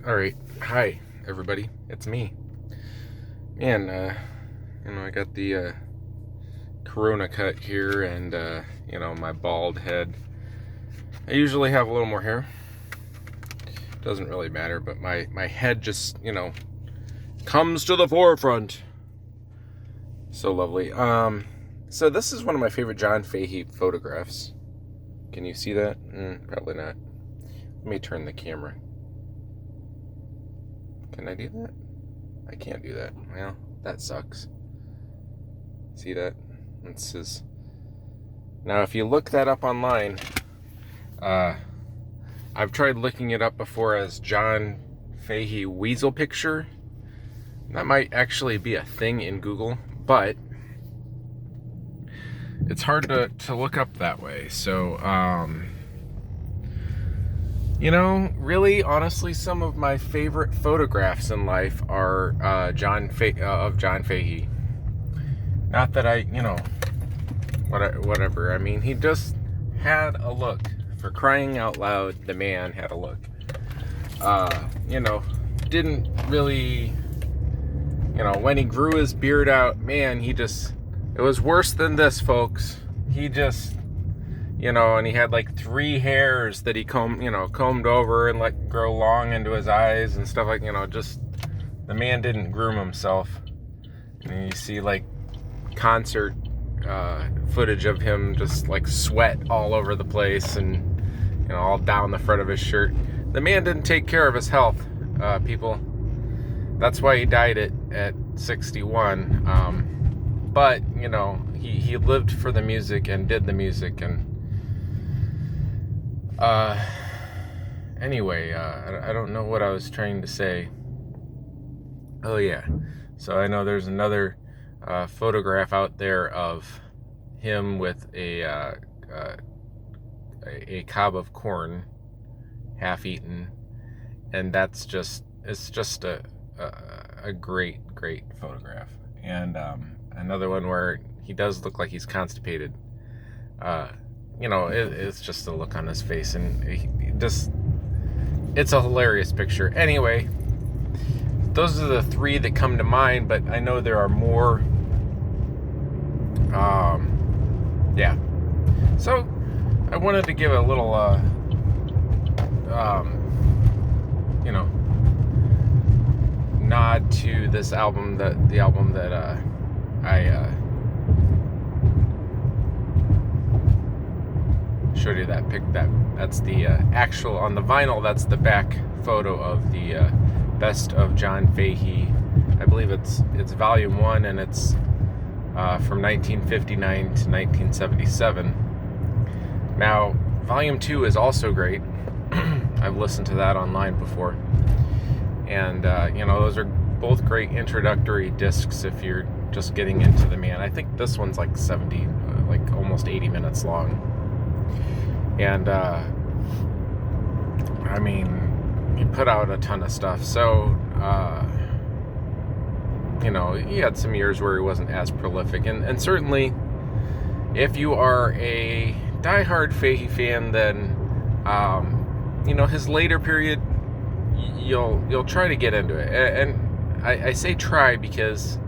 Alright, hi everybody, it's me. Man, I got the corona cut here and, my bald head. I usually have a little more hair. Doesn't really matter, but my head just, comes to the forefront. So lovely. So this is one of my favorite John Fahey photographs. Can you see that? Probably not. Let me turn the camera. Can I do that? I can't do that. Well, that sucks. See that? This is... Now, if you look that up online, I've tried looking it up before as John Fahey weasel picture. That might actually be a thing in Google, but it's hard to look up that way. So, really, honestly, some of my favorite photographs in life are of John Fahey. Not that whatever. I mean, he just had a look. For crying out loud, the man had a look. Didn't really, when he grew his beard out, man, it was worse than this, folks. He just... and he had like 3 hairs that he combed over and let grow long into his eyes and stuff just the man didn't groom himself. And you see like concert footage of him just like sweat all over the place and all down the front of his shirt. The man didn't take care of his health, people. That's why he died at 61. But he lived for the music and did the music. And anyway, I don't know what I was trying to say. Oh yeah, so I know there's another photograph out there of him with a cob of corn, half eaten, and it's just a great photograph. And another one where he does look like he's constipated. It's just a look on his face, and it's a hilarious picture. Anyway, those are the 3 that come to mind, but I know there are more. Yeah. So, I wanted to give a little, nod to this album, the album that, showed you that pic. That's the actual on the vinyl. That's the back photo of the best of John Fahey. I believe it's volume 1, and it's from 1959 to 1977. Now, volume 2 is also great. I've listened to that online before, and those are both great introductory discs if you're just getting into the man. I think this one's like 70, like almost 80 minutes long. And, he put out a ton of stuff. So, he had some years where he wasn't as prolific. And certainly, if you are a diehard Fahey fan, then, his later period, you'll try to get into it. And I say try because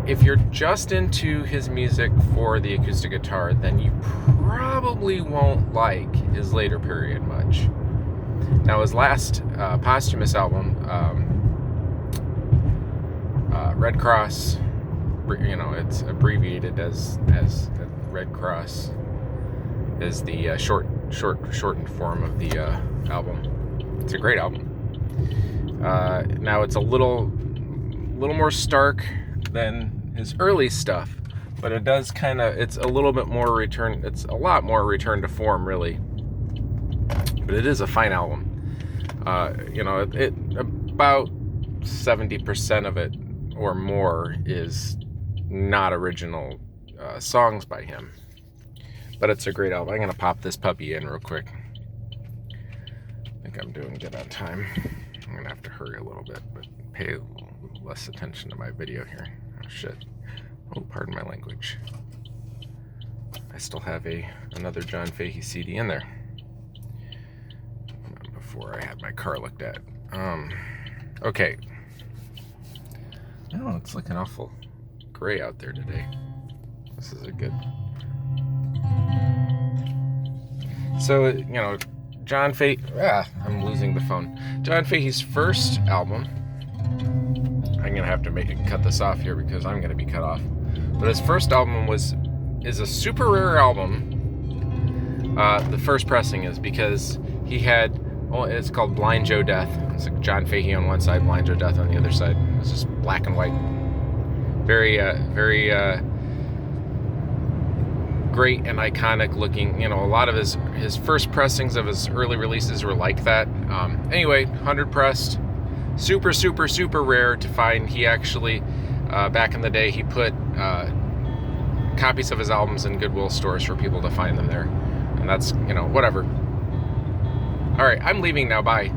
if you're just into his music for the acoustic guitar, then you probably won't like his later period much. Now, his last posthumous album, Red Cross, it's abbreviated as Red Cross, is the shortened form of the album. It's a great album. Now, it's a little more stark than his early stuff, but it does it's a little bit more it's a lot more return to form, really. But it is a fine album. It about 70% of it or more is not original songs by him. But it's a great album. I'm gonna pop this puppy in real quick. I think I'm doing good on time. I'm gonna have to hurry a little bit, but pay less attention to my video here. Oh shit. Oh, pardon my language. I still have another John Fahey CD in there. before I had my car looked at. Okay. No, it's looking awful gray out there today. This is a good... So, you know, John Fahey... I'm losing the phone. John Fahey's first album... I'm going to have to cut this off here because I'm going to be cut off. But his first album is a super rare album. The first pressing is because he had... Oh, it's called Blind Joe Death. It's like John Fahey on one side, Blind Joe Death on the other side. It's just black and white. Very great and iconic looking. You know, a lot of his first pressings of his early releases were like that. Anyway, 100 pressed. Super, super, super rare to find. He actually, back in the day, he put copies of his albums in Goodwill stores for people to find them there. And that's, you know, whatever. All right, I'm leaving now. Bye.